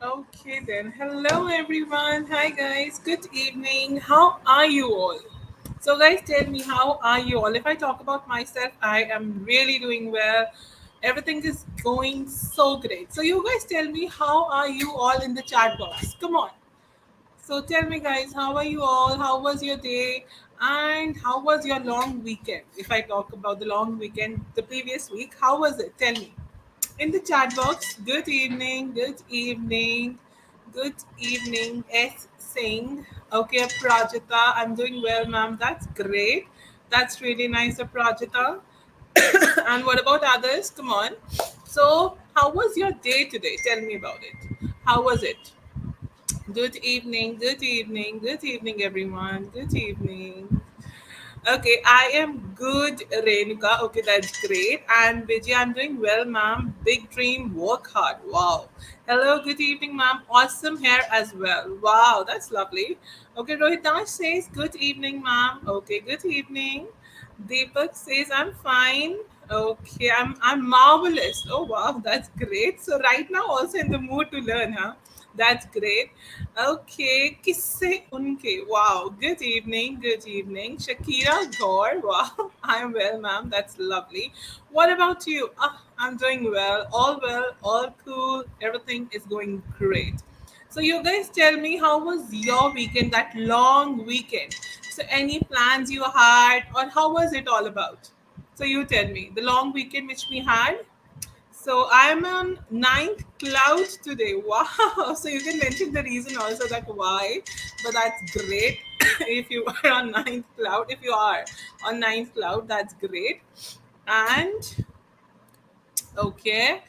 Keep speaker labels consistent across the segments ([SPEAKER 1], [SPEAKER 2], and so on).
[SPEAKER 1] Okay then. Hello everyone. Hi guys. Good evening. How are you all? So guys, tell me how are you all? If I talk about myself, I am really doing well. Everything is going so great. So you guys tell me how are you all in the chat box? Come on. So tell me guys, how are you all? How was your day? And how was your long weekend? If I talk about the long weekend the previous week, how was it? Tell me in the chat box. Good evening, good evening, good evening. S saying, okay, Prajita, I'm doing well, ma'am. That's great. That's really nice, Prajita. And what about others? Come on. So, how was your day today? Tell me about it. How was it? Good evening, good evening, good evening, everyone. Good evening. Okay, I am good, Renuka. Okay, that's great. And Vijay, I'm doing well, ma'am. Big dream, work hard. Wow. Hello, good evening, ma'am. Awesome hair as well. Wow, that's lovely. Okay, Rohitash says, good evening, ma'am. Okay, good evening. Deepak says, I'm fine. Okay, I'm marvelous. Oh wow, that's great. So right now also in the mood to learn, huh? That's great. Okay, kisse unke. Wow. Good evening. Good evening. Shakira Gaur. Wow. I'm well, ma'am. That's lovely. What about you? I'm doing well. All cool. Everything is going great. So you guys tell me how was your weekend, that long weekend? So any plans you had or how was it all about? So you tell me the long weekend which we had. So I'm on ninth cloud today. Wow. So you can mention the reason also that why, but that's great. If you are on ninth cloud, if you are on ninth cloud, that's great. And okay.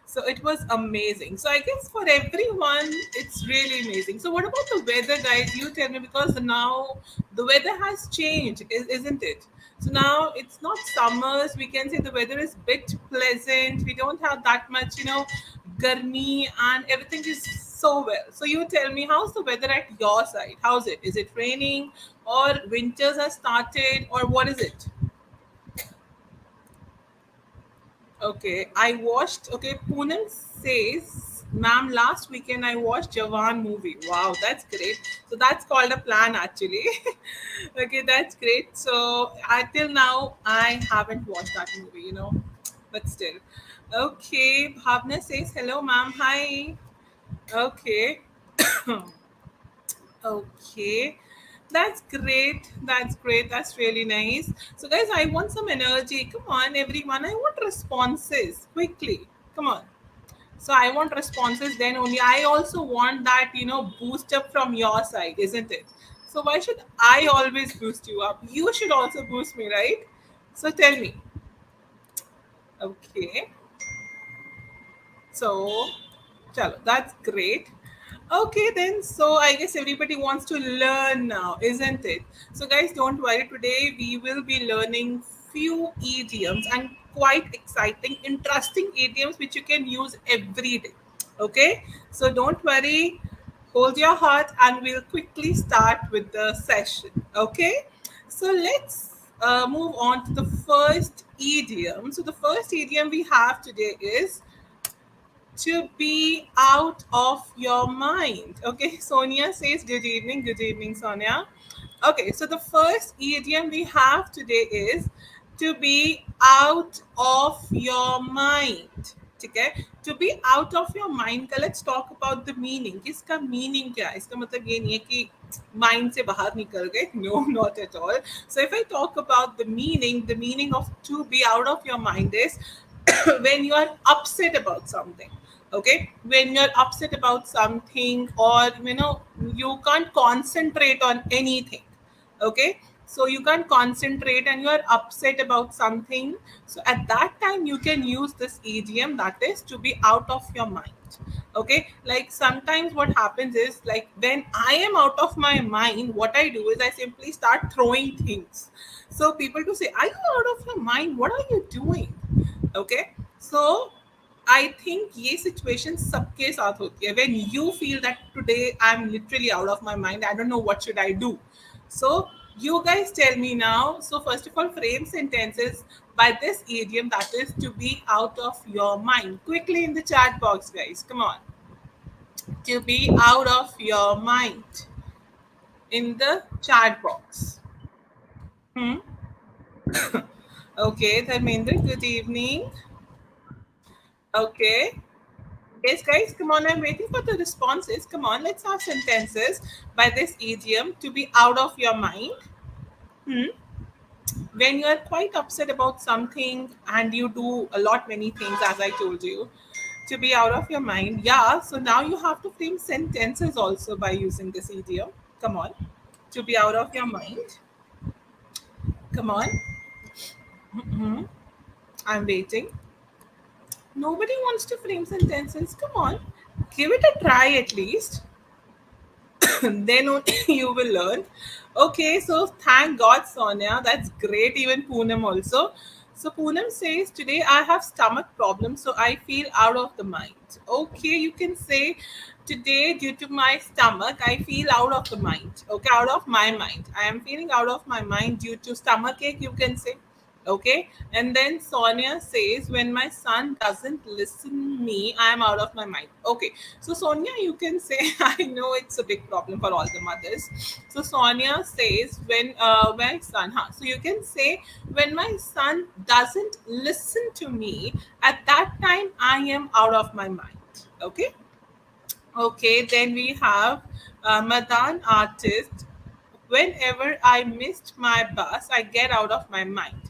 [SPEAKER 1] So it was amazing. So I guess for everyone, it's really amazing. So what about the weather, guys? You tell me because now the weather has changed, isn't it? So now it's not summers. We can say the weather is bit pleasant. We don't have that much, garmi and everything is so well. So you tell me, how's the weather at your side? How's it? Is it raining or winters have started or what is it? Okay, I watched. Okay, Poonam says, "Ma'am, last weekend I watched Jawan movie. Wow, that's great. So that's called a plan, actually. Okay, that's great. So until now, I haven't watched that movie. But still. Okay, Bhavna says, "Hello, ma'am. Hi. Okay, okay." That's great. That's great. That's really nice. So, guys, I want some energy. Come on, everyone. I want responses quickly. Come on. So, I want responses then only. I also want that, boost up from your side, isn't it? So, why should I always boost you up? You should also boost me, right? So, tell me. Okay. So, chalo, that's great. Okay, then. So, I guess everybody wants to learn now, isn't it? So, guys, don't worry. Today, we will be learning few idioms and quite exciting, interesting idioms which you can use every day. Okay, so don't worry. Hold your heart, and we'll quickly start with the session. Okay, so let's move on to the first idiom. So, the first idiom we have today is to be out of your mind. Okay, Sonia says, good evening, Sonia. Okay, so the first idiom we have today is to be out of your mind. Okay, to be out of your mind का let's talk about the meaning. इसका meaning क्या है? इसका मतलब ये नहीं है कि mind से बाहर निकल गए. No, not at all. So if I talk about the meaning of to be out of your mind is when you are upset about something. Okay, when you're upset about something, or you can't concentrate on anything. Okay, so you can't concentrate and you are upset about something. So at that time you can use this idiom, that is to be out of your mind. Okay, like sometimes what happens is, like when I am out of my mind, what I do is I simply start throwing things. So people to say, are you out of your mind? What are you doing? Okay, so I think ये situation सबके साथ होती है. When you feel that today I'm literally out of my mind, I don't know what should I do. So you guys tell me now. So first of all, frame sentences by this idiom, that is to be out of your mind. Quickly in the chat box, guys. Come on. to be out of your mind in the chat box. Hmm? Okay, Dharmendra, good evening. Okay. Yes, guys, come on. I'm waiting for the responses. Come on, let's have sentences by this idiom to be out of your mind. Hmm? When you are quite upset about something and you do a lot many things, as I told you, to be out of your mind. Yeah, so now you have to frame sentences also by using this idiom. Come on. To be out of your mind. Come on. Hmm. I'm waiting. Nobody wants to frame sentences. Come on. Give it a try at least. Then only you will learn. Okay, so thank God, Sonia. That's great. Even Poonam also. So Poonam says, today I have stomach problems, so I feel out of the mind. Okay, you can say, today due to my stomach, I feel out of the mind. Okay, out of my mind. I am feeling out of my mind due to stomach ache, you can say. Okay, and then Sonia says, when my son doesn't listen me, I am out of my mind. Okay, so Sonia, you can say, I know it's a big problem for all the mothers. So Sonia says, when my son, huh? So you can say, when my son doesn't listen to me, at that time I am out of my mind. Okay. Okay, then we have Madan artist. Whenever I missed my bus, I get out of my mind.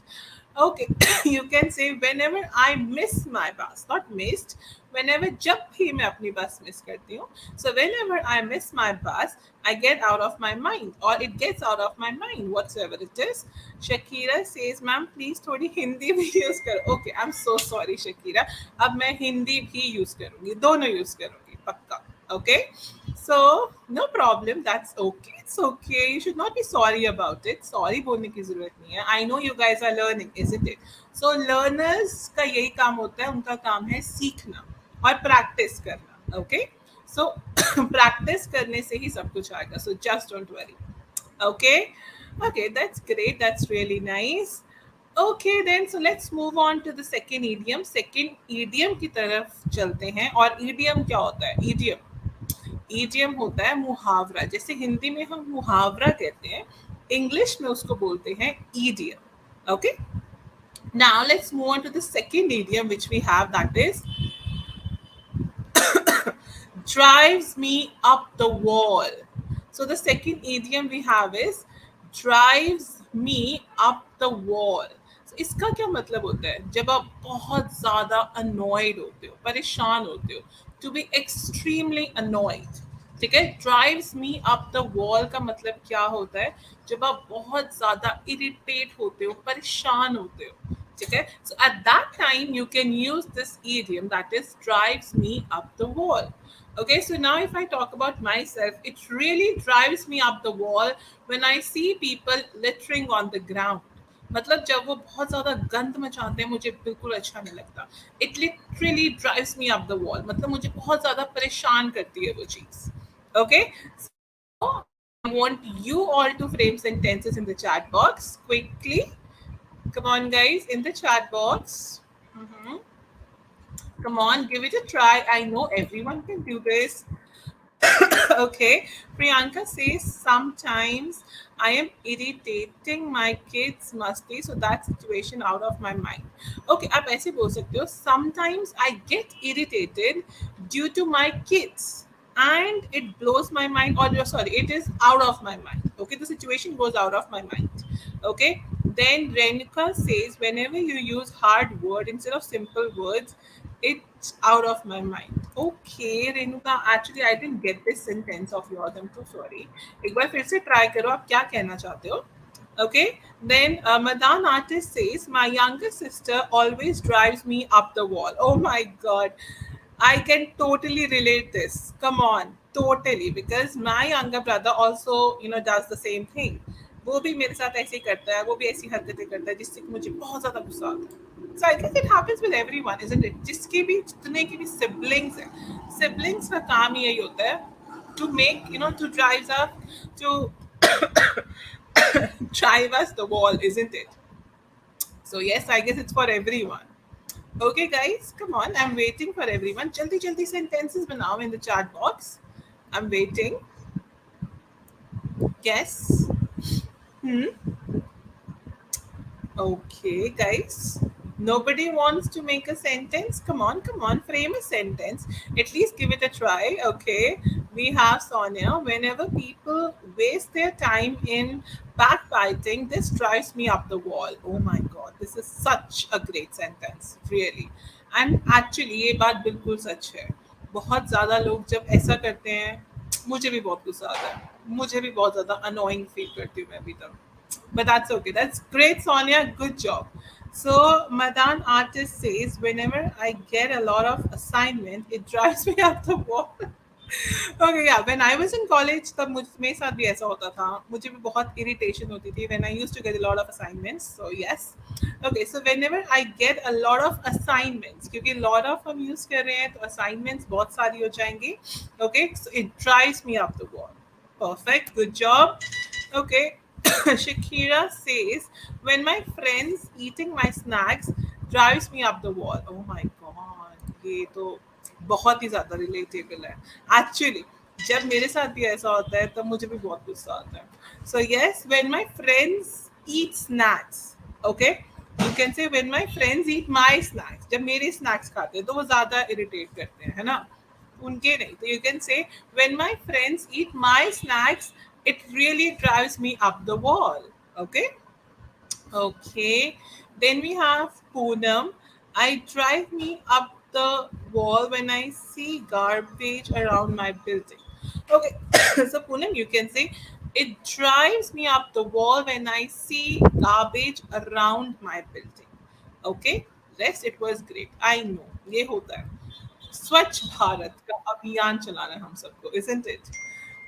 [SPEAKER 1] Okay, you can say whenever I miss my bus, not missed. Whenever जब भी मैं अपनी बस miss करती हूँ, so whenever I miss my bus, I get out of my mind or it gets out of my mind, whatsoever it is. Shakira says, "Ma'am, please थोड़ी हिंदी भी use करो." Okay, I'm so sorry, Shakira. अब मैं हिंदी भी use करूँगी, दोनों use करूँगी, पक्का. Okay, so no problem, that's okay, it's okay, you should not be sorry about it. Sorry बोलने की जरूरत नहीं है. I know you guys are learning, isn't it? So learners का यही काम होता है, उनका काम है सीखना और प्रैक्टिस करना. Okay, so प्रैक्टिस करने से ही सब कुछ आएगा. So just don't worry. Okay, okay, that's great, that's really nice. Okay, then so let's move on to the second idiom. Second idiom की तरफ चलते हैं. और idiom क्या होता है? Idiom होता है मुहावरा. जैसे हिंदी में हम मुहावरा कहते हैं, इंग्लिश में उसको बोलते हैं idiom. Okay, now let's move on to the second idiom which we have, that is drives me up the wall. So the second idiom we have is drives me up the wall. So इसका क्या मतलब होता है? जब आप बहुत ज़्यादा annoyed होते हो, परेशान होते हो, to be extremely annoyed. ठीक है, drives me up the wall का मतलब क्या होता है? जब आप बहुत ज़्यादा irritate होते हो, परेशान होते हो. ठीक है, so at that time you can use this idiom, that is drives me up the wall. Okay, so now if I talk about myself, it really drives me up the wall when I see people littering on the ground. मतलब जब वो बहुत ज्यादा गंद मचाते हैं, मुझे बिल्कुल अच्छा नहीं लगता. It literally drives me up the wall. मतलब मुझे बहुत ज्यादा परेशान करती है वो चीज. Okay, so I want you all to frame sentences in the chat box quickly. Come on, guys, in the chat box. Mhm. Come on, give it a try. I know everyone can do this. Okay, Priyanka says sometimes I am irritating my kids musty, so that situation out of my mind. Okay, आप ऐसे बोल सकते हो, sometimes I get irritated due to my kids and it blows my mind, or sorry, it is out of my mind. Okay, the situation goes out of my mind. Okay, then Renuka says whenever you use hard word instead of simple words, it's out of my mind. Okay, Renuka, actually I didn't get this sentence of yours. I'm so sorry. एक बार फिर से try करो, आप क्या कहना चाहते हो? Okay, then Madan artist says my younger sister always drives me up the wall. Oh my god, I can totally relate this. Come on, totally, because my younger brother also, does the same thing. वो भी मेरे साथ ऐसे ही करता है, वो भी ऐसी हरकतें करता है जिससे कि मुझे बहुत ज्यादा गुस्सा आता है. So I think it happens with everyone, isn't it? जिसके भी जितने की भी siblings हैं, siblings का काम ही यही होता है, to make, to drive us, to drive us the wall, isn't it? So yes, I guess it's for everyone. Okay, guys, come on. I'm waiting for everyone. Jaldi jaldi sentences banao in the chat box. I'm waiting. Yes. Hmm. Okay, guys. Nobody wants to make a sentence. Come on, frame a sentence. At least give it a try. Okay. We have Sonia. Whenever people waste their time in backbiting, this drives me up the wall. Oh my god, this is such a great sentence. Really. And actually ये बात बिल्कुल सच है. बहुत ज़्यादा लोग जब ऐसा करते हैं, मुझे भी बहुत गुस्सा आता है. मुझे भी बहुत ज़्यादा अनोइंग फील करती हूँ मैं भी तब. But that's okay. That's great, Sonia. Good job. So, Madan Artist says, whenever I get a lot of assignment, it drives me up the wall. Okay, yeah. When I was in college, तब मुझ मेरे साथ भी ऐसा होता था. मुझे भी बहुत irritation होती थी when I used to get a lot of assignments. So yes. Okay, so whenever I get a lot of assignments, क्योंकि lot of हम use कर रहे हैं, तो assignments बहुत सारी हो जाएंगी. Okay, so it drives me up the wall. Perfect. Good job. Okay. Shakira says, when my friends eating my snacks drives me up the wall. Oh my god. ये तो बहुत ही ज़्यादा रिलेटेबल है. Actually, जब मेरे साथ भी ऐसा होता है तब मुझे भी बहुत गुस्सा आता है. So yes, when my friends eat snacks, okay, you can say when my friends eat my snacks. जब मेरे snacks खाते हैं तो वो ज़्यादा irritate करते हैं, है ना? उनके नहीं. तो you can say when my friends eat my snacks, it really drives me up the wall. Okay. Okay. Then we have Poonam. I drive me up the wall when I see garbage around my building. Okay. So Poonam, you can say it drives me up the wall when I see garbage around my building. Okay. Rest, it was great. I know. ये होता है. स्वच्छ भारत का अभियान चलाना है हम सबको, isn't it?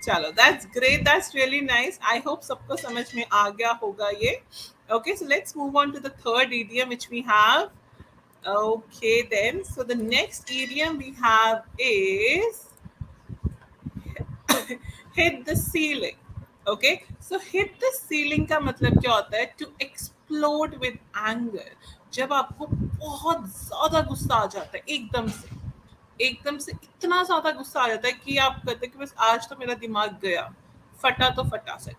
[SPEAKER 1] चलो, that's great, that's really nice. I hope सबको समझ में आ गया होगा ये. Okay, so let's move on to the third idiom which we have. Okay, then, so the next idiom we have is hit the ceiling. Okay, so hit the ceiling का मतलब क्या होता है? To explode with anger. जब आपको बहुत ज्यादा गुस्सा आ जाता है एकदम से इतना ज्यादा गुस्सा आ जाता है कि आप कहते हैं कि बस आज तो मेरा दिमाग गया, फटा तो फटा से.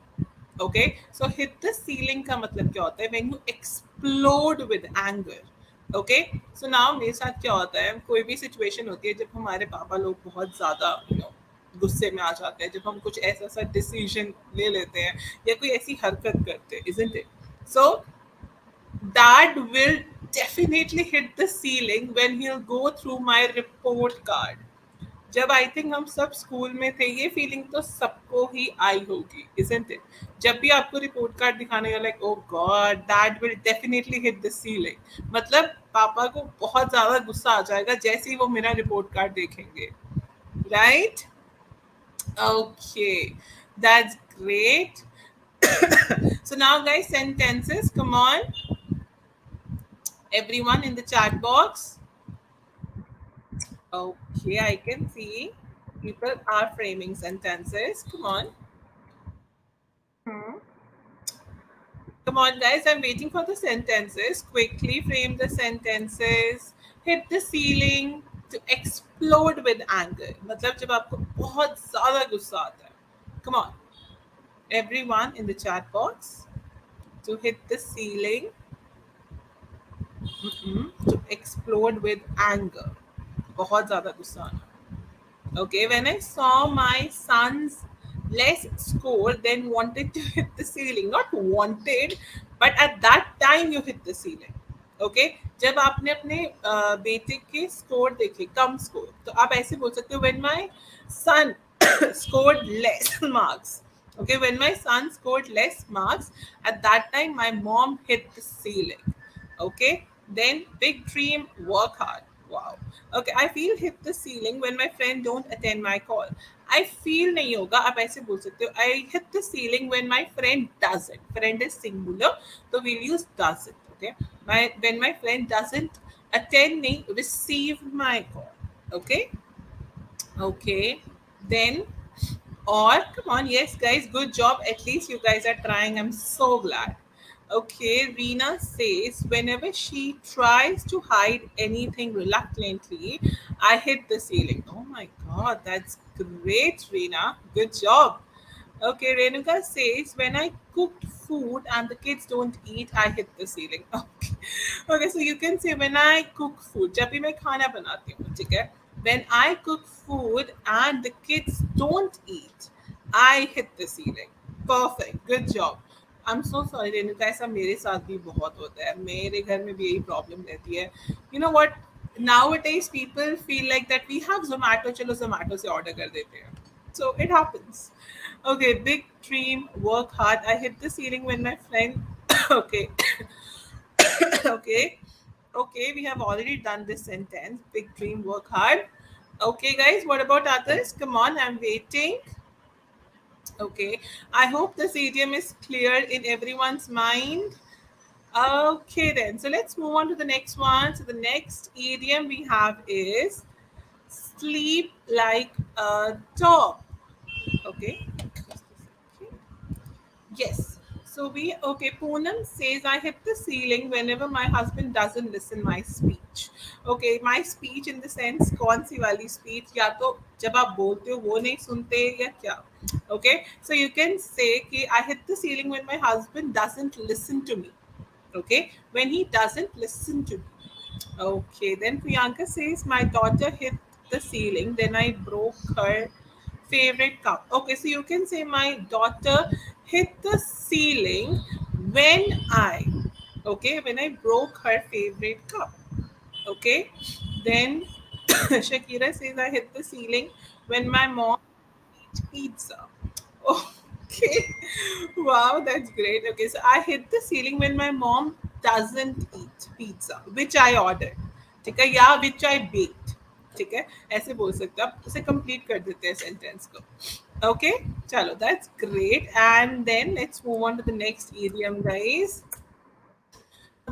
[SPEAKER 1] Okay, so hit the ceiling का मतलब क्या होता है? When you explode with anger. Okay, so now मेरे साथ क्या होता है, कोई भी सिचुएशन होती है जब हमारे पापा लोग बहुत ज्यादा गुस्से में आ जाते हैं, जब हम कुछ ऐसा सा डिसीजन ले लेते हैं या कोई ऐसी हरकत करते हैं, isn't it? So that will definitely hit the ceiling when he'll go through my report card. जब आई थिंक हम सब स्कूल में थे, ये फीलिंग तो सबको ही आई होगी, isn't it? जब भी आपको रिपोर्ट कार्ड दिखाने का, like oh God, that will definitely hit the ceiling. मतलब पापा को बहुत ज्यादा गुस्सा आ जाएगा जैसे ही वो मेरा रिपोर्ट कार्ड देखेंगे. Right? Okay, that's great. So now guys, sentences, come on, everyone in the chat box. Okay, I can see people are framing sentences. Come on. Hmm. Come on, guys. I'm waiting for the sentences. Quickly frame the sentences. Hit the ceiling. To explode with anger. मतलब जब आपको बहुत ज़्यादा गुस्सा आता है. Come on. Everyone in the chat box. To hit the ceiling. To explode with anger. बहुत ज़्यादा गुस्सा आना. Okay, when I saw my son's less score, then wanted to hit the ceiling. Not wanted, but at that time you hit the ceiling. Okay, जब आपने अपने बेटे के score देखे, कम स्कोर, तो आप ऐसे बोल सकते हो when my son scored less marks. Okay, when my son scored less marks, at that time my mom hit the ceiling. Okay, then big dream, work hard. Wow. Okay, I feel hit the ceiling when my friend don't attend my call. I feel नहीं होगा, आप ऐसे बोल सकते हो. I hit the ceiling when my friend doesn't. Friend is singular, so we'll use doesn't. Okay, when my friend doesn't attend me, receive my call. Okay, okay. Then, or come on, yes, guys, good job. At least you guys are trying. I'm so glad. Okay, Rina says whenever she tries to hide anything reluctantly, I hit the ceiling. Oh my god, that's great, Rina. Good job. Okay, Renuka says when I cooked food and the kids don't eat, I hit the ceiling. Okay, okay, so you can say when I cook food, जब भी मैं खाना बनाती हूँ, ठीक है? When I cook food and the kids don't eat, I hit the ceiling. Perfect. Good job. I'm so sorry Renuka ऐसा मेरे साथ भी बहुत होता है मेरे घर में भी यही प्रॉब्लम रहती है you know what nowadays people feel like that we have Zomato चलो Zomato से order कर देते हैं so it happens okay big dream work hard I hit the ceiling when my friend okay okay okay we have already done this sentence big dream work hard okay guys what about others come on I'm waiting okay I hope this idiom is clear in everyone's mind. Okay, then. So let's move on to the next one. So the next idiom we have is sleep like a top. Okay. Just a second. Yes. So we okay. Poonam says I hit the ceiling whenever my husband doesn't listen my speech. Okay, my speech in the sense कौन सी वाली speech या तो जब आप बोलते हो वो नहीं सुनते या क्या? Okay, so you can say कि I hit the ceiling when my husband doesn't listen to me. Okay, when he doesn't listen to me. Okay, then Priyanka says my daughter hit the ceiling, then I broke her favorite cup. Okay, so you can say my daughter hit the ceiling when I okay when I broke her favorite cup. Okay, then Shakira says I hit the ceiling when my mom eat pizza. Okay. Wow, that's great. Okay, so I hit the ceiling when my mom doesn't eat pizza, which I ordered. ठीक है या which I baked. ठीक है ऐसे बोल सकते हो आप उसे कंप्लीट कर देते हैं सेंटेंस को ओके चलो that's great and then let's move on to the next idiom guys.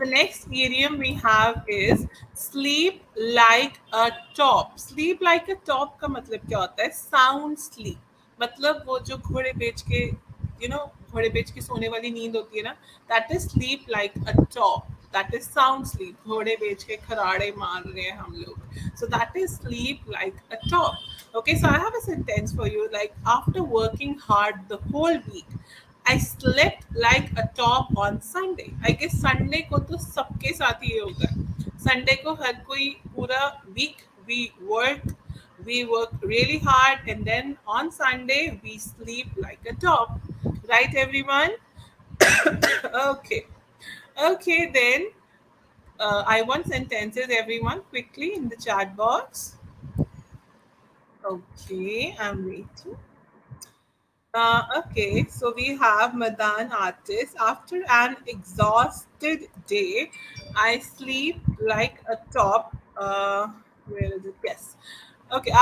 [SPEAKER 1] The next idiom we have is sleep like a top. Sleep like a top का मतलब क्या होता है? Sound sleep. मतलब वो जो घोड़े बेच के घोड़े बेच के सोने वाली नींद होती है ना that is sleep like a top that is sound sleep घोड़े बेच के खराड़े मार रहे हैं हम लोग so that is sleep like a top okay so I have a sentence for you like after working hard the whole week I slept like a top on Sunday. I guess Sunday को तो सबके साथ ही ये होता है. Sunday को हर कोई पूरा week we work really hard and then on Sunday we sleep like a top. Right everyone? Okay. Okay then. I want sentences everyone quickly in the chat box. Okay, I'm waiting. Okay, so we have Madan artist. After an exhausted day, I sleep like a top. Where is it? Yes. Okay,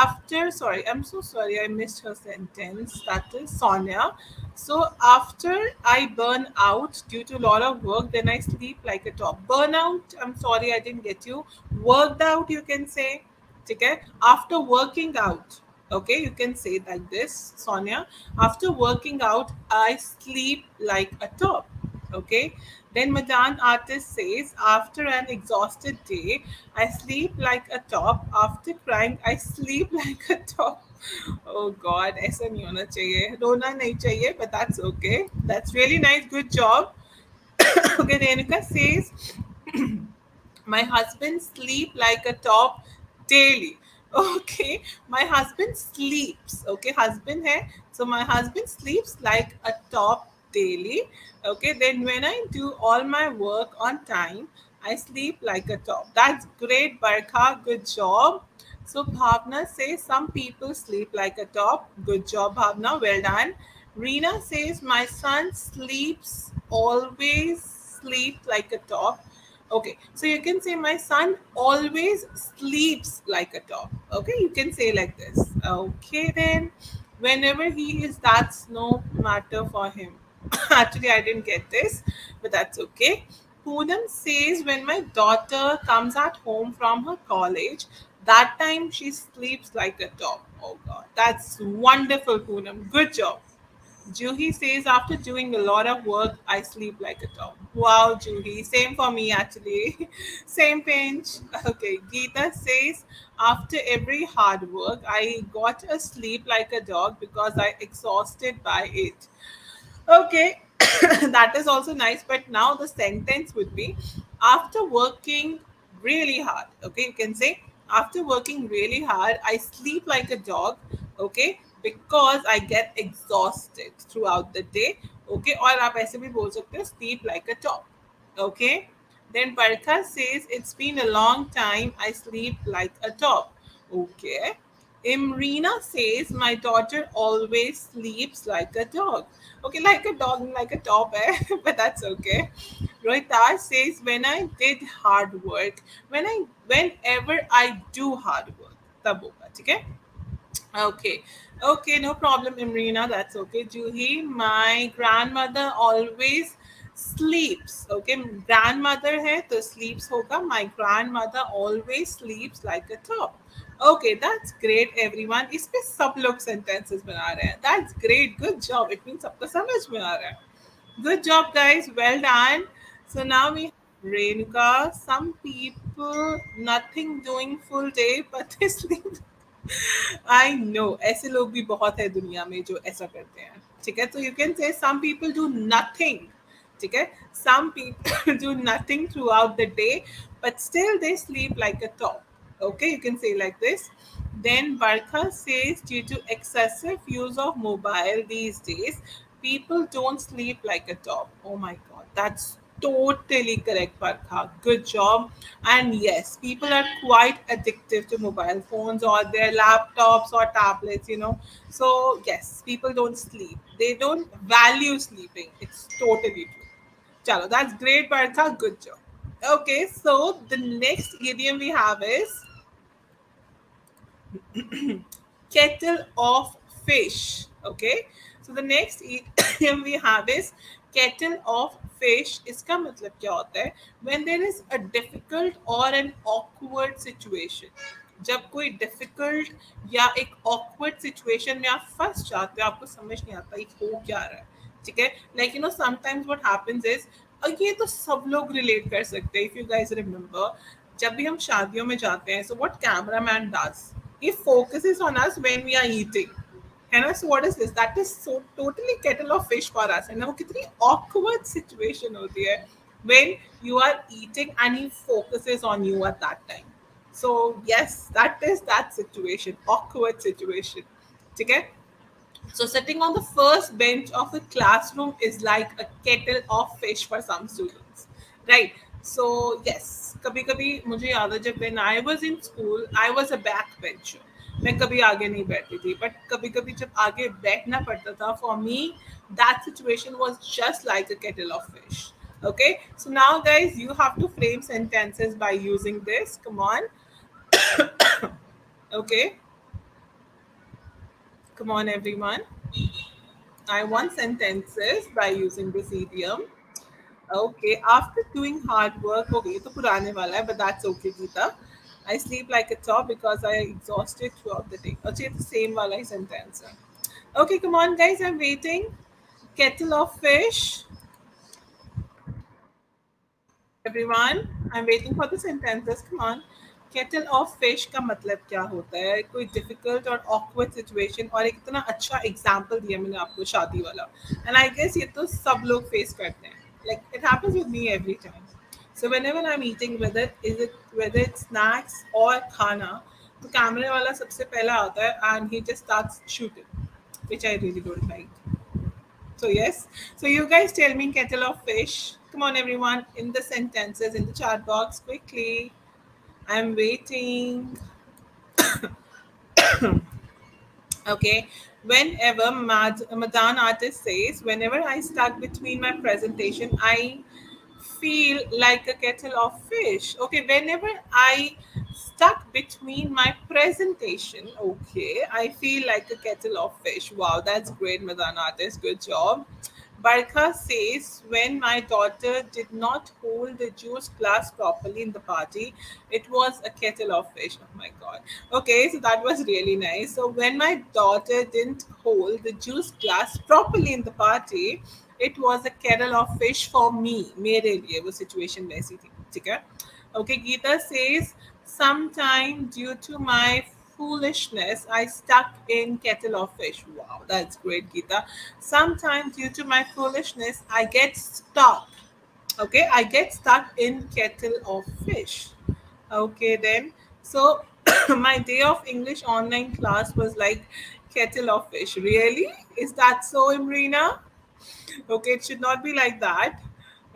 [SPEAKER 1] sorry, I'm so sorry, I missed her sentence. That is Sonia. So, after I burn out due to a lot of work, then I sleep like a top. Burnout, I'm sorry, I didn't get you. Worked out, you can say. Okay, after working out okay you can say like this Sonia after working out I sleep like a top okay then Madan artist says after an exhausted day I sleep like a top after crying I sleep like a top oh god ऐसा नहीं होना चाहिए रोना नहीं चाहिए but that's okay that's really nice good job okay Renuka says my husband sleep like a top daily. Okay, my husband sleeps. Okay, husband hai. So my husband sleeps like a top daily. Okay, then when I do all my work on time, I sleep like a top. That's great, Barkha. Good job. So Bhavna says some people sleep like a top. Good job, Bhavna. Well done. Reena says my son sleeps always sleep like a top. Okay, so you can say my son always sleeps like a top. Okay, you can say like this. Okay, then whenever he is, that's no matter for him. Actually, I didn't get this, but that's okay. Poonam says when my daughter comes at home from her college, that time she sleeps like a top. Oh God, that's wonderful, Poonam. Good job. Juhi says, after doing a lot of work, I sleep like a dog. Wow, Juhi. Same for me, actually. Same pinch. Okay. Geeta says, after every hard work, I got a sleep like a dog because I exhausted by it. Okay, that is also nice. But now the sentence would be, after working really hard. Okay, you can say, after working really hard, I sleep like a dog. Okay, because I get exhausted throughout the day. Okay, और आप ऐसे भी बोल सकते हो sleep like a dog. Okay. Then Barkha says, it's been a long time. I sleep like a top. Okay. Imrina says, my daughter always sleeps like a dog. Okay, like a dog, like a top, eh? But that's okay. Rohita says, when I did hard work, whenever I do hard work, तब होगा, ठीक है? Okay. Okay, no problem, Imrina. That's okay. Juhi, my grandmother always sleeps. Okay, grandmother है तो sleeps होगा. My grandmother always sleeps like a top. Okay, that's great, everyone. इस पे सब लोग sentences बना रहे हैं. That's great. Good job. It means सबको समझ में आ रहा है. Good job, guys. Well done. So now we have Renuka. Some people nothing doing full day, but they sleep. I know ऐसे लोग भी बहुत है दुनिया में जो ऐसा करते हैं ठीक है तो you can say some people do nothing ठीक है some people do nothing throughout the day but still they sleep like a top okay you can say like this then Barkha says due to excessive use of mobile these days people don't sleep like a top. Oh my god, that's totally correct, Barkha. Good job. And yes, people are quite addictive to mobile phones or their laptops or tablets, So, yes, people don't sleep. They don't value sleeping. It's totally true. Chalo, that's great, Barkha. Good job. Okay, so the next idiom we have is kettle of fish. Okay, so the next idiom we have is kettle of fish. इसका मतलब क्या होता है? When there is a difficult or an awkward situation. जब कोई difficult या एक awkward situation में आप फंस जाते हो आपको समझ नहीं आता ये हो क्या रहा है ठीक है like sometimes what happens is ये तो सब लोग रिलेट कर सकते हैं इफ यू गाइस रिमेंबर जब भी हम शादियों में जाते हैं so what cameraman does he focuses on us when we are eating है ना so what is this that is so totally kettle of fish for us है ना वो कितनी awkward situation होती है when you are eating and he focuses on you at that time so yes that is that situation awkward situation ठीक है so sitting on the first bench of the classroom is like a kettle of fish for some students, right? So yes, कभी कभी मुझे याद है जब when I was in school, I was a backbencher. मैं कभी आगे नहीं बैठती थी, but कभी कभी जब आगे बैठना पड़ता था, for me that situation was just like a kettle of fish. Okay, so now guys, you have to frame sentences by using this. Come on, okay, come on, everyone. I want sentences by using this idiom. Okay, after doing hard work, okay, ये तो पुराने वाला है, but that's okay, Geeta. I sleep like a top because I exhausted throughout the day. अच्छा, ये तो same वाला ही sentence है. Okay, come on, guys, I'm waiting. Kettle of fish. Everyone, I'm waiting for the sentences. Come on. Kettle of fish का मतलब क्या होता है कोई डिफिकल्ट और awkward situation और एक इतना अच्छा एग्जाम्पल दिया मैंने आपको शादी वाला एंड आई गेस ये तो सब लोग फेस करते हैं like it happens with me every time so whenever I'm eating whether it's snacks or खाना तो कैमरे वाला सबसे पहला आता है and he just starts shooting which I really don't like. So yes. So you guys tell me kettle of fish. Come on everyone in the sentences in the chat box quickly. I'm waiting. Okay. Whenever Madan artist says, whenever I stuck between my presentation, I feel like a kettle of fish. Okay, whenever I stuck between my presentation, okay, I feel like a kettle of fish. Wow, that's great, Madan artist. Good job. Barkha says, when my daughter did not hold the juice glass properly in the party, it was a kettle of fish. Oh my god. Okay, so that was really nice. So, when my daughter didn't hold the juice glass properly in the party, it was a kettle of fish for me. मेरे लिए वो situation वैसी थी. ठीक है? Okay, Geeta says, sometime due to my foolishness, I stuck in kettle of fish. Wow, that's great, Geeta. Sometime due to my foolishness, I get stuck. Okay, I get stuck in kettle of fish. Okay, then. So, my day of English online class was like kettle of fish. Really? Is that so, Imrina? Okay, it should not be like that.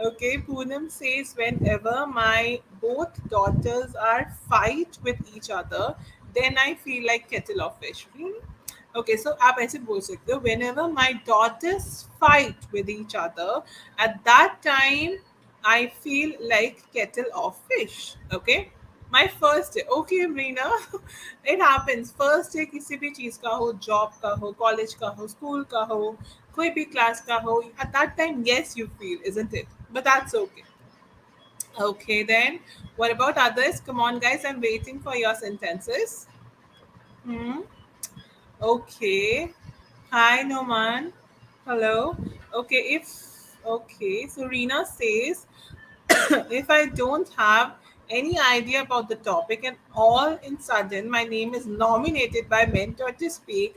[SPEAKER 1] Okay, Poonam says whenever my both daughters are fight with each other, then I feel like kettle of fish. Really? Okay, so आप ऐसे बोल सकते हो whenever my daughters fight with each other, at that time I feel like kettle of fish. Okay, my first day. Okay, Rina, it happens. First day किसी भी चीज का हो, job का हो, college का हो, school का हो, कोई भी class का हो, at that time yes you feel, isn't it? But that's okay. Okay then. What about others? Come on guys, I'm waiting for your sentences. Hmm. Okay. Hi, Noman. Hello. Okay, so Rina says, if I don't have any idea about the topic and all in sudden my name is nominated by mentor to speak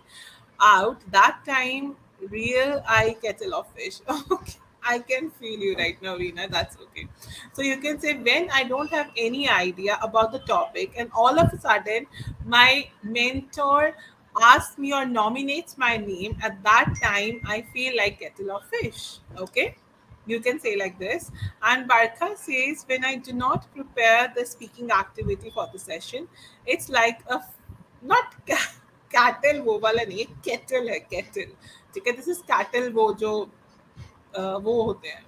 [SPEAKER 1] out, that time real I kettle of fish. Okay. I can feel you right now, Rina. That's okay. So you can say when I don't have any idea about the topic and all of a sudden my mentor asks me or nominates my name, at that time I feel like kettle of fish. Okay, you can say like this. And Barkha says, when I do not prepare the speaking activity for the session, it's like a not cattle वो वाला नहीं है, kettle है kettle. ठीक है, this is cattle वो जो वो होते हैं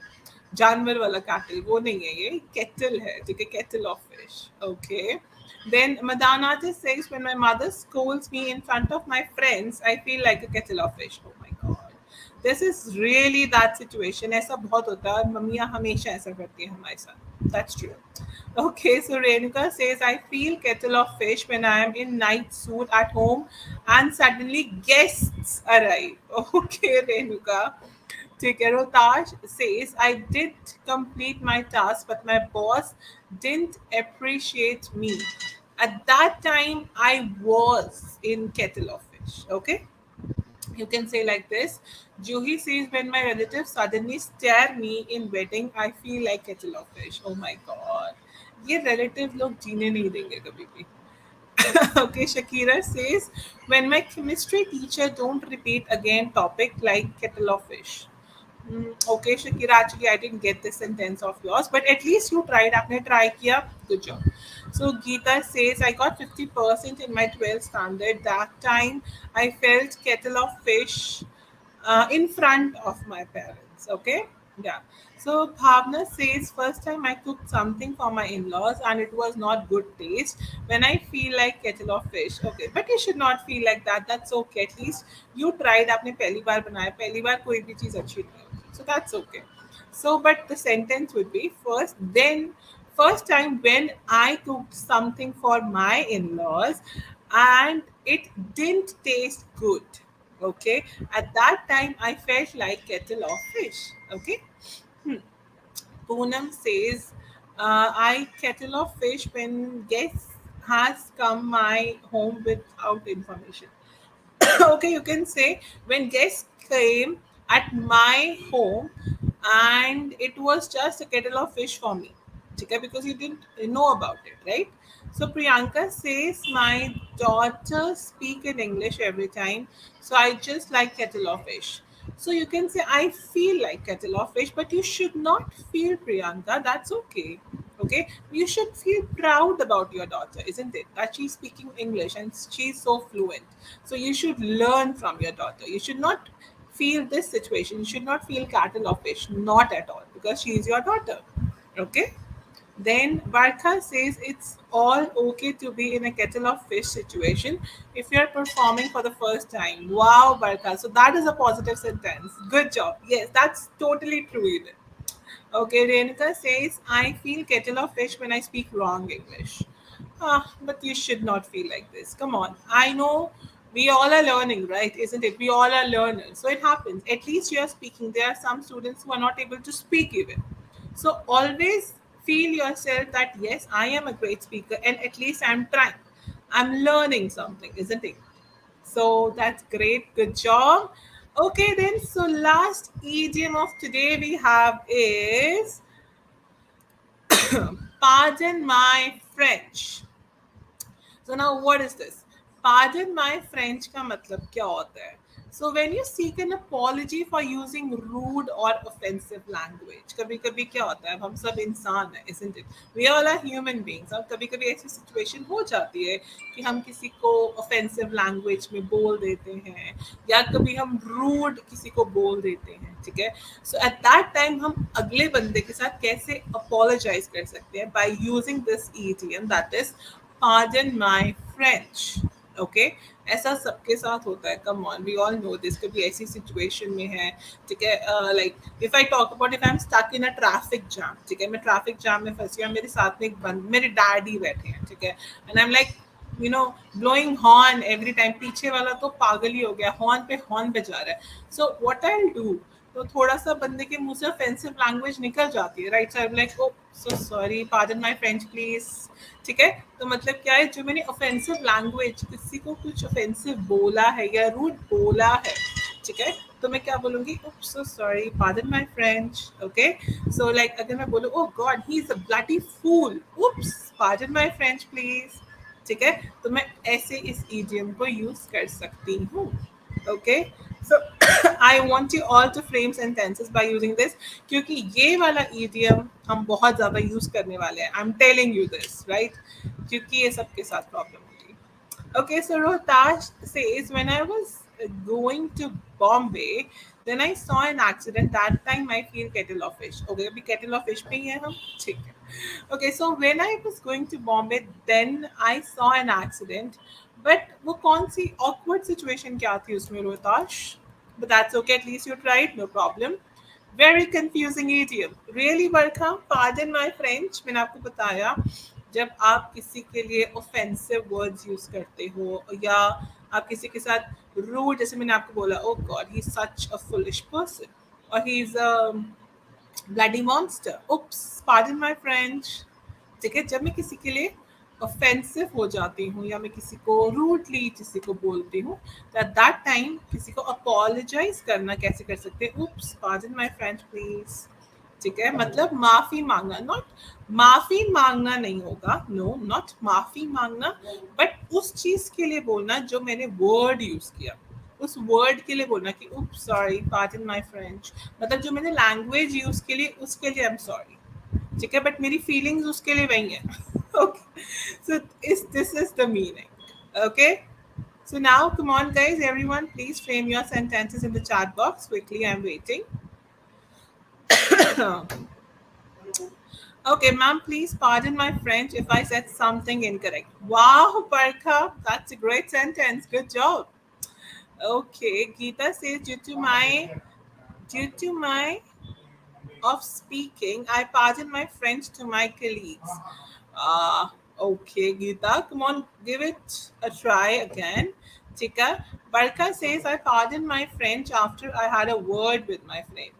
[SPEAKER 1] जानवर वाला कैटल वो नहीं है ये केटल है ठीक है kettle of fish. Okay, then Madanati says when my mother scolds me in front of my friends I feel like a kettle of fish. Oh my god, this is really that situation. ऐसा बहुत होता है और मम्मियाँ हमेशा ऐसा करती है हमारे साथ. That's true. Okay, so Renuka says, I feel kettle of fish when I am in night suit at home and suddenly guests arrive. Okay, Renuka. ठीक है, Rotash says, I did complete my task, but my boss didn't appreciate me. At that time, I was in kettle of fish. Okay, you can say like this. Juhi says, when my relatives suddenly stare me in wedding, I feel like kettle of fish. Oh my god. ये relative लोग जीने नहीं देंगे कभी भी. Okay, Shakira says, when my chemistry teacher don't repeat again topic like kettle of fish. Okay, Shakira, actually, I didn't get the sentence of yours, but at least you tried. आपने try किया. Good job. So Geeta says, I got 50% in my 12th standard. That time, I felt kettle of fish in front of my parents. Okay, yeah. So Bhavna says, first time I cooked something for my in-laws and it was not good taste. When I feel like kettle of fish, okay, but you should not feel like that. That's okay. At least you tried. आपने पहली बार बनाया. पहली बार कोई भी चीज़ अच्छी नहीं होती. So that's okay. So, but the sentence would be first time when I cooked something for my in-laws and it didn't taste good. Okay, at that time I felt like kettle of fish. Okay. Poonam says, I kettle of fish when guest has come my home without information. Okay, you can say when guests came at my home and it was just a kettle of fish for me. Okay, because you didn't know about it, right? So Priyanka says my daughters speak in English every time, so I just like kettle of fish. So you can say I feel like kettle of fish, but you should not feel Priyanka. That's okay. Okay, you should feel proud about your daughter, isn't it? That she's speaking English and she's so fluent. So you should learn from your daughter. You should not feel this situation. You should not feel cattle of fish, not at all, because she is your daughter. Okay. Then Barkha says it's all okay to be in a kettle of fish situation if you're performing for the first time. Wow, Barkha. So that is a positive sentence. Good job. Yes, that's totally true. Even. Okay, Renuka says, I feel kettle of fish when I speak wrong English. But you should not feel like this. Come on. I know we all are learning, right? Isn't it? We all are learners. So it happens. At least you are speaking. There are some students who are not able to speak even. So always feel yourself that, yes, I am a great speaker and at least I'm trying. I'm learning something, isn't it? So that's great. Good job. Okay, then. So, last idiom of today we have is pardon my French. So now what is this? Pardon my French का मतलब क्या होता है? So when you seek an apology for using rude or offensive language, कभी कभी क्या होता है? अब हम सब इंसान हैं, isn't it? We all are human beings. अब कभी कभी ऐसी situation हो जाती है कि हम किसी को offensive language में बोल देते हैं या कभी हम rude किसी को बोल देते हैं, ठीक है? So at that time हम अगले बंदे के साथ कैसे apologize कर सकते हैं by using this idiom, that is pardon my French. Okay, ऐसा सबके साथ होता है. Come on, we all know this. कभी ऐसी situation में है, ठीक है? Like if I talk about if I'm stuck in a traffic jam, ठीक है? मैं traffic jam में फंसी हूँ, मेरे साथ में एक बंद मेरे डैडी बैठे हैं, ठीक है? And I'm like blowing horn every time. पीछे वाला तो पागल ही हो गया, हॉर्न पे हॉर्न बजा रहा है. So what I'll do, तो थोड़ा सा बंदे के मुंह से ऑफेंसिव लैंग्वेज निकल जाती है, right? So I am like, oh so sorry, pardon my French please. ठीक है, तो मतलब क्या है, जो मैंने ऑफेंसिव लैंग्वेज किसी को कुछ ऑफेंसिव बोला है या रूड बोला है, ठीक है, तो मैं क्या बोलूंगी, oops so sorry, pardon my French. Okay, so like अगर मैं बोलूँ, oh god he is a bloody fool, oops pardon my French please. ठीक है, तो मैं ऐसे इस idiom को यूज कर सकती हूँ. Okay, so I want you all to frame sentences by using this, क्योंकि ये वाला idiom हम बहुत ज़्यादा यूज करने वाले हैं. I'm telling you this, right? क्योंकि ये सबके साथ प्रॉब्लम होगी. Okay, so Rohtash says, when I was going to Bombay, then I saw an accident. That time I feel kettle of fish. Okay, अभी kettle of fish पे ही हैं हम, ठीक है. Okay, so when I was going to Bombay, then I saw an accident. But वो कौन सी awkward situation क्या थी उसमें Rohtash? But that's okay. At least you tried. No problem. Very confusing idiom. Really, Barkha? Pardon my French. मैंने आपको बताया, जब आप किसी के लिए offensive words use करते हो या आप किसी के साथ rude, जैसे मैंने आपको बोला, oh God, he's such a foolish person, or he's a bloody monster. Oops, pardon my French. ठीक है, जब मैं किसी के लिए ऑफेंसिव हो जाती हूँ या मैं किसी को रूडली किसी को बोलती हूँ, तो एट दैट टाइम किसी को अपोलोजाइज करना कैसे कर सकते हैं? उप्स पार्डन माय फ्रेंच प्लीज. ठीक है, मतलब माफी मांगना, नॉट माफी मांगना नहीं होगा, नो नॉट माफी मांगना, बट उस चीज के लिए बोलना जो मैंने वर्ड यूज किया, उस वर्ड के लिए बोलना कि उप सॉरी पार्डन माय फ्रेंच, मतलब जो मैंने लैंग्वेज यूज के लिए उसके लिए आई एम सॉरी. ठीक है, बट मेरी फीलिंग्स उसके लिए वही है. ओके, सो इस this is the meaning. Okay, so now come on guys, everyone please frame your sentences in the chat box quickly. I'm waiting. Okay, ma'am, please pardon my French if I said something incorrect. Wow, Barkha, that's a great sentence. Good job. Okay, Geeta says, due to my of speaking, I pardon my French to my colleagues. Okay, Geeta, come on, give it a try again. Chika, Barka says, I pardon my French after I had a word with my friend.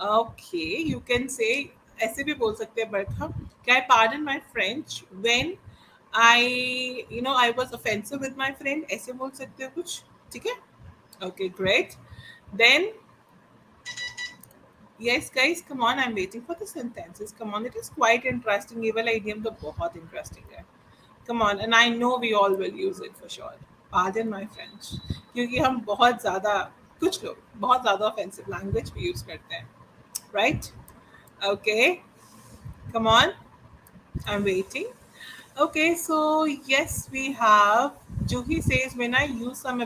[SPEAKER 1] Okay, you can say, ऐसे भी बोल सकते हैं बरखा, कि I pardon my French when I was offensive with my friend. ऐसे बोल सकते हो कुछ, ठीक है? Okay, great. Then yes, guys, come on. I'm waiting for the sentences. Come on, it is quite interesting. ये वाला idiom तो बहुत interesting है. Come on, and I know we all will use it for sure. Pardon my French, क्योंकि हम बहुत ज़्यादा कुछ लोग बहुत ज़्यादा offensive language भी use करते हैं, right? Okay, come on. I'm waiting. Okay, so yes, we have. Juhi says, when I use some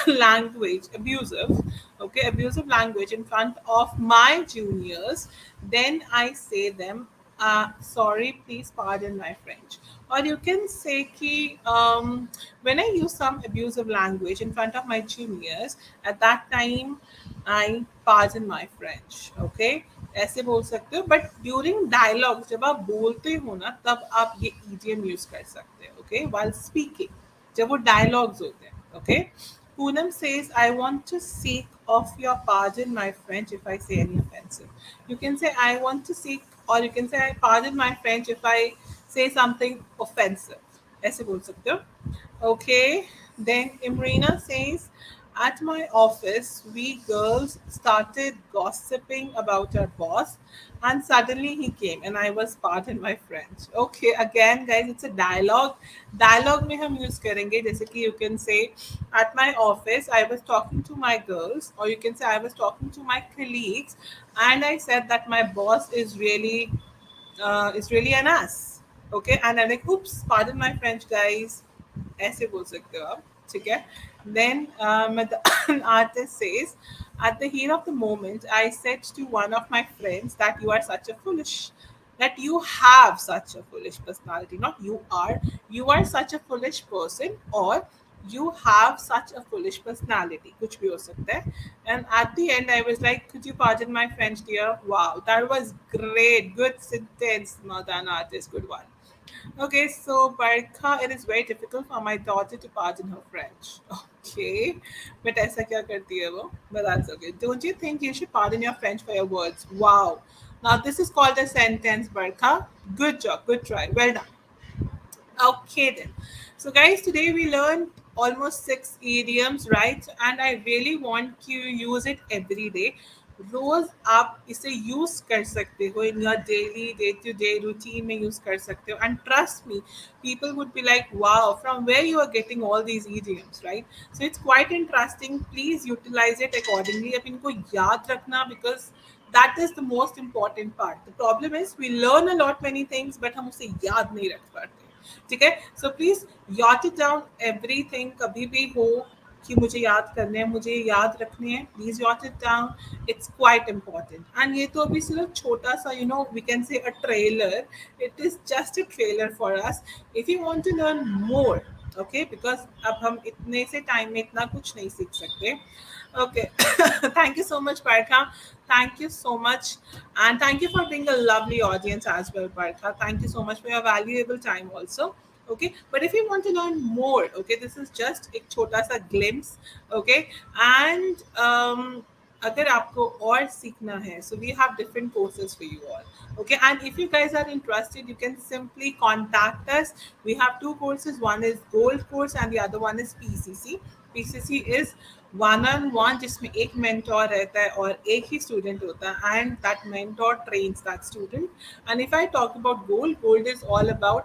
[SPEAKER 1] language, abusive language in front of my juniors, then I say them sorry, please pardon my French. Or you can say ki, when I use some abusive language in front of my juniors, at that time I pardon my French. Okay, ऐसे बोल सकते हो. But during dialogue जब आप बोलते हो ना तब आप ये idiom use कर सकते हो. Okay, while speaking जब वो dialogues होते हैं. Okay. Poonam says, I want to seek of your pardon, my French, if I say any offensive. You can say, I want to seek, or you can say, I pardon my French if I say something offensive. ऐसे बोल सकते हो. Okay. Then Imrina says, at my office, we girls started gossiping about our boss, and suddenly he came, and I was pardon my French. Okay, again, guys, it's a dialogue. Dialogue में हम use करेंगे जैसे कि you can say, at my office, I was talking to my girls, or you can say I was talking to my colleagues, and I said that my boss is really an ass. Okay, and I'm like, oops, pardon my French, guys. ऐसे बोल सकते हो आप. ठीक है. Then the artist says, at the heat of the moment, I said to one of my friends that you have such a foolish personality. Not you are such a foolish person, or you have such a foolish personality. कुछ भी हो सकता है. And at the end, I was like, could you pardon my French, dear? Wow, that was great. Good sentence, Madan artist. Good one. Okay, so Barkha, it is very difficult for my daughter to pardon her French. Okay, but ऐसा क्या करती है वो? But that's okay. Don't you think you should pardon your French for your words? Wow. Now this is called a sentence, Barkha. Good job, good try. Well done. Okay then. So guys, today we learned almost six idioms, right? And I really want you to use it every day. रोज आप इसे use कर सकते हो in your daily day to day routine में use कर सकते हो and trust me people would be like wow from where you are getting all these idioms, right? So it's quite interesting. Please utilize it accordingly. अब इनको याद रखना because that is the most important part. The problem is we learn a lot many things but हम उसे याद नहीं रख पाते. ठीक है. So please jot it down everything. कभी भी हो कि मुझे याद करने हैं, मुझे याद रखने हैं, please jot it down. It's quite important. And ये तो अभी सिर्फ छोटा सा we can say a trailer. It is just a trailer for us. If you want to learn more, okay, because अब हम इतने से टाइम में इतना कुछ नहीं सीख सकते. Okay. Thank you so much, Barkha. Thank you so much. And thank you for being a lovely audience as well, Barkha. Thank you so much for your valuable time also. Okay. But if you want to learn more, okay, this is just a chota sa glimpse. Okay. And अगर आपको और सीखना है, so we have different courses for you all. Okay, and if you guys are interested, you can simply contact us. We have two courses. One is gold course and the other one is PCC. PCC is one on one जिसमें एक mentor रहता है और एक ही student होता है and that mentor trains that student. And if I talk about gold, gold is all about,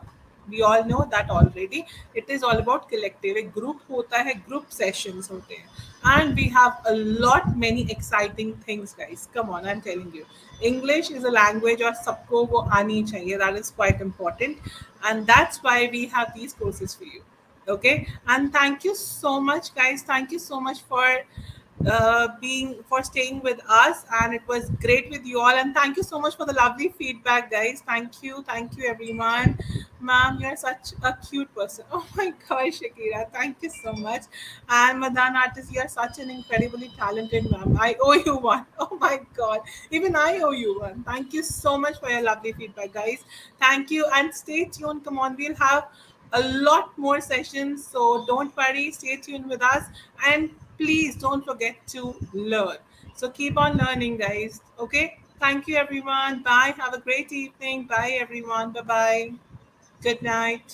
[SPEAKER 1] we all know that already, it is all about collective. एक group होता है, group sessions होते हैं, and we have a lot many exciting things, guys. Come on, I'm telling you, English is a language और सबको वो आनी चाहिए. That is quite important, and that's why we have these courses for you. Okay, and thank you so much, guys. Thank you so much for staying with us, and it was great with you all. And thank you so much for the lovely feedback, guys. Thank you, everyone. Ma'am, you're such a cute person. Oh my gosh, Shakira, thank you so much. And Madan artist, you're such an incredibly talented ma'am. I owe you one. Oh my god, even I owe you one. Thank you so much for your lovely feedback, guys. Thank you, and stay tuned. Come on, we'll have a lot more sessions. So don't worry, stay tuned with us. And please don't forget to learn. So keep on learning, guys. Okay. Thank you, everyone. Bye. Have a great evening. Bye, everyone. Bye bye. Good night.